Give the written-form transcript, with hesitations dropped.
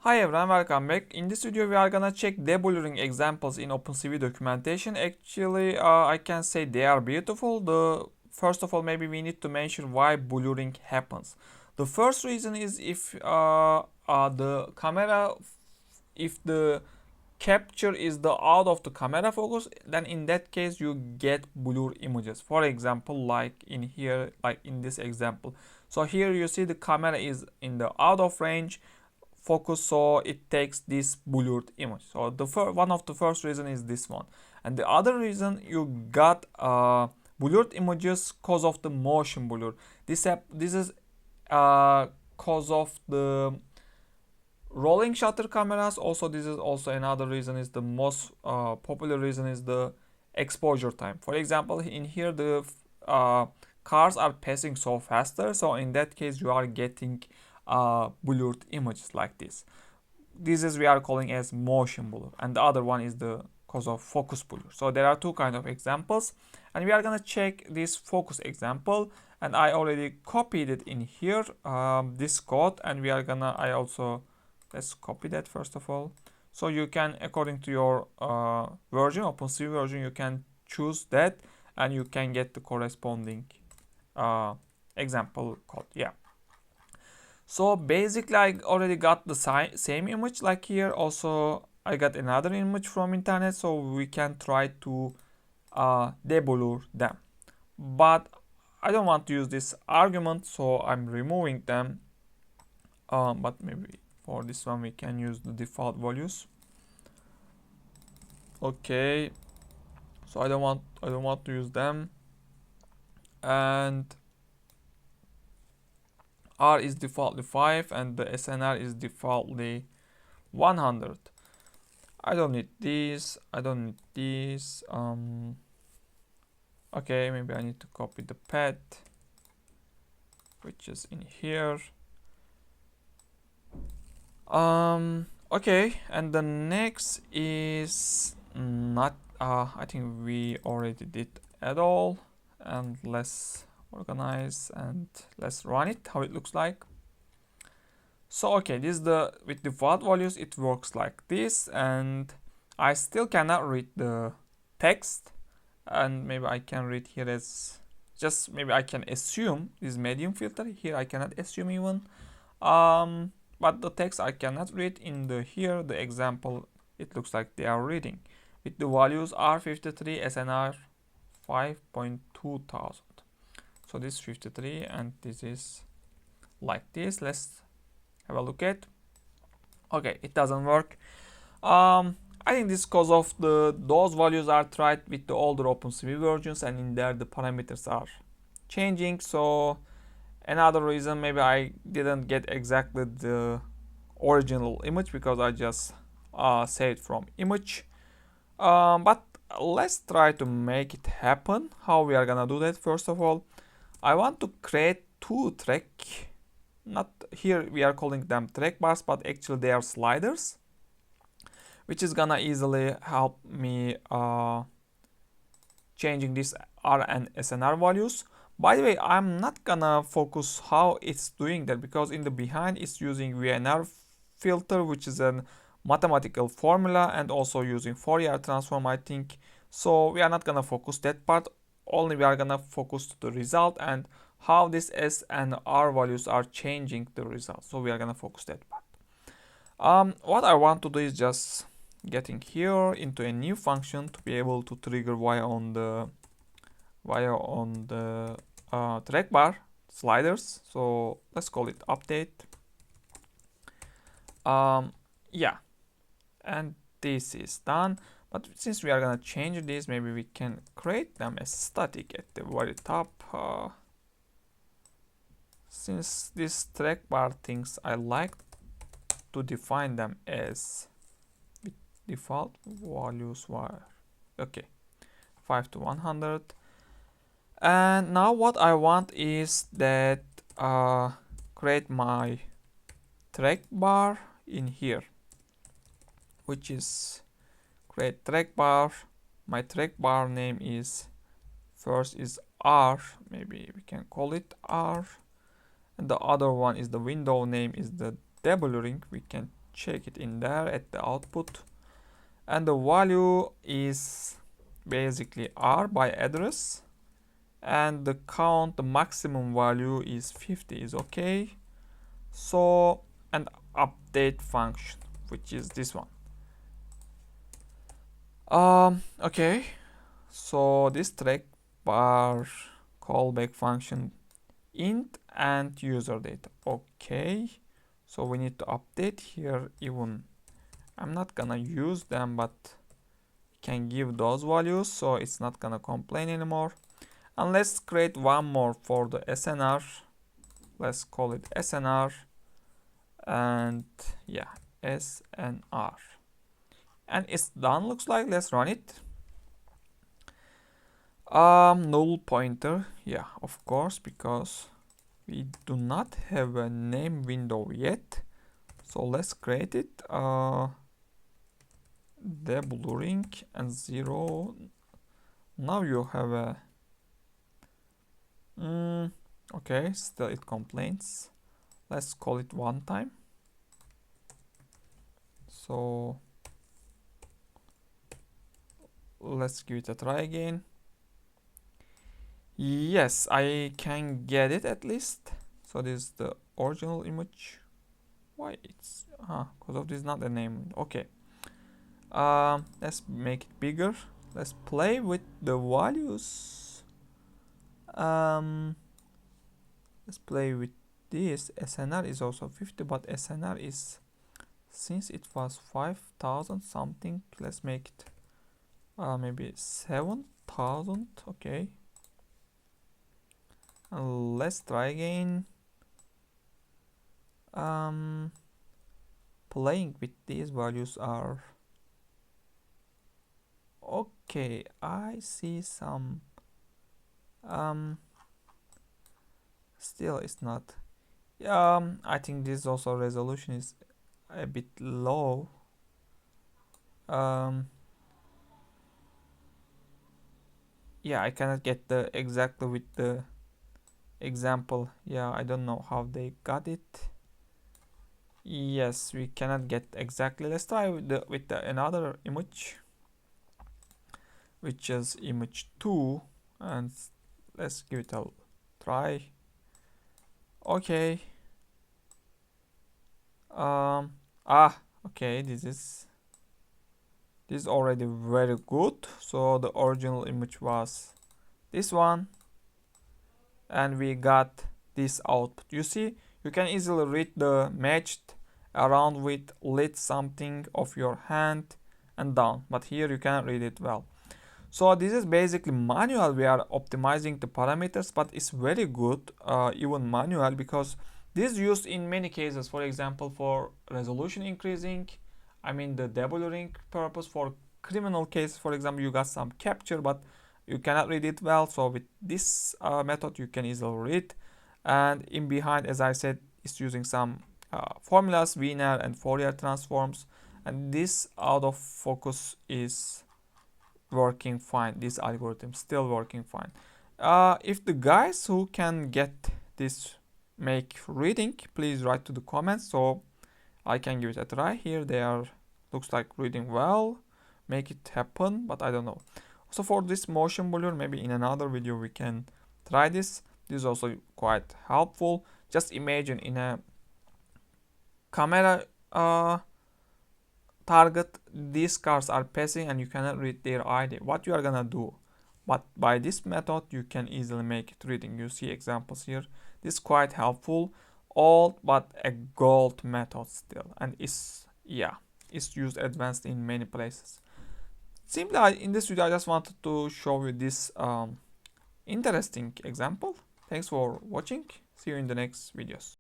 Hi everyone, welcome back. In this video we are gonna check deblurring examples in OpenCV documentation. Actually, I can say they are beautiful. First of all, maybe we need to mention why blurring happens. The first reason is if the camera, if the capture is the out of the camera focus, then in that case you get blur images. For example, like in here, like in this example. So here you see the camera is in the out of range focus, so it takes this blurred image. So one of the first reason is this one, and the other reason you got blurred images cause of the motion blur. This is cause of the rolling shutter cameras. Also, this is also another reason, is the most popular reason is the exposure time. For example, in here the cars are passing so faster, so in that case you are getting blurred images like this. This is we are calling as motion blur, and the other one is the cause of focus blur. So there are two kind of examples, and we are gonna check this focus example, and I already copied it in here, this code, and we are gonna let's copy that first of all. So you can, according to your version, OpenCV version, you can choose that and you can get the corresponding example code. Yeah. So basically I already got the same image like here. Also I got another image from internet, so we can try to deblur them. But I don't want to use this argument, so I'm removing them. But maybe for this one we can use the default values. Okay, so I don't want to use them, and R is defaultly 5 and the SNR is defaultly 100. I don't need these. Okay, maybe I need to copy the path which is in here. Okay, and the next is not I think we already did at all, and let's organize and let's run it, how it looks like. So okay, this is with default values it works like this, and I still cannot read the text, and maybe I can read here as just maybe I can assume this medium filter. Here I cannot assume even, but the text I cannot read. In here the example it looks like they are reading with the values R53 SNR 5.2 thousand. So this 53 and this is like this. Let's have a look at. Okay, it doesn't work. I think this because of those values are tried with the older OpenCV versions, and in there the parameters are changing. So another reason, maybe I didn't get exactly the original image because I just saved from image. But let's try to make it happen. How we are gonna do that? First of all, I want to create two track, not here we are calling them track bars, but actually they are sliders, which is gonna easily help me changing this R and SNR values. By the way, I'm not gonna focus how it's doing that because in the behind it's using Wiener filter, which is a mathematical formula, and also using Fourier transform, I think. So we are not gonna focus that part. Only we are gonna focus to the result and how this S and R values are changing the result. So we are gonna focus that part. What I want to do is just getting here into a new function to be able to trigger via on the track bar sliders. So let's call it update. Yeah, and this is done. But since we are gonna change this, maybe we can create them as static at the very top. Since this track bar things, I like to define them as default values were okay, 5 to 100. And now what I want is that create my track bar in here, which is create track bar. My track bar name is first is R, maybe we can call it R, and the other one is the window name is the deblurring. We can check it in there at the output, and the value is basically R by address, and the count, the maximum value is 50 is okay. So, and update function, which is this one. Okay, so this track bar callback function int and user data. Okay, so we need to update here. Even I'm not gonna use them, but can give those values, so it's not gonna complain anymore. And let's create one more for the SNR. Let's call it SNR, and yeah, SNR, and it's done, looks like. Let's run it. Null pointer, yeah, of course, because we do not have a name window yet. So let's create it. Deblurring and 0. Now you have a okay, still it complains. Let's call it one time. So let's give it a try again. Yes, I can get it at least. So this is the original image. Why it's because of this not a name. Okay. Let's make it bigger. Let's play with the values. Let's play with this. SNR is also 50, but SNR is, since it was 5,000 something, let's make it maybe 7,000. Okay. And let's try again. Playing with these values are okay. I see some still it's not. I think this also resolution is a bit low. Yeah, I cannot get the exactly with the example. Yeah, I don't know how they got it. Yes, we cannot get exactly. Let's try with the another image, which is image 2, and let's give it a try. Okay. Okay, this is already very good. So the original image was this one, and we got this output. You see, you can easily read the matched around with lit something of your hand and down, but here you can't read it well. So this is basically manual. We are optimizing the parameters, but it's very good even manual, because this is used in many cases. For example, for resolution increasing, I mean the deblurring purpose. For criminal cases, for example, you got some capture but you cannot read it well, so with this method you can easily read. And in behind, as I said, it's using some formulas, Wiener and Fourier transforms, and this out of focus is working fine. This algorithm still working fine. If the guys who can get this make reading, please write to the comments so I can give it a try. Here they are, looks like reading well, make it happen, but I don't know. So for this motion blur, maybe in another video we can try this. This is also quite helpful. Just imagine in a camera target, these cars are passing and you cannot read their ID. What you are gonna do? But by this method you can easily make it reading. You see examples here. This is quite helpful. Old but a gold method still, and it's used advanced in many places. Simply in this video I just wanted to show you this interesting example. Thanks for watching. See you in the next videos.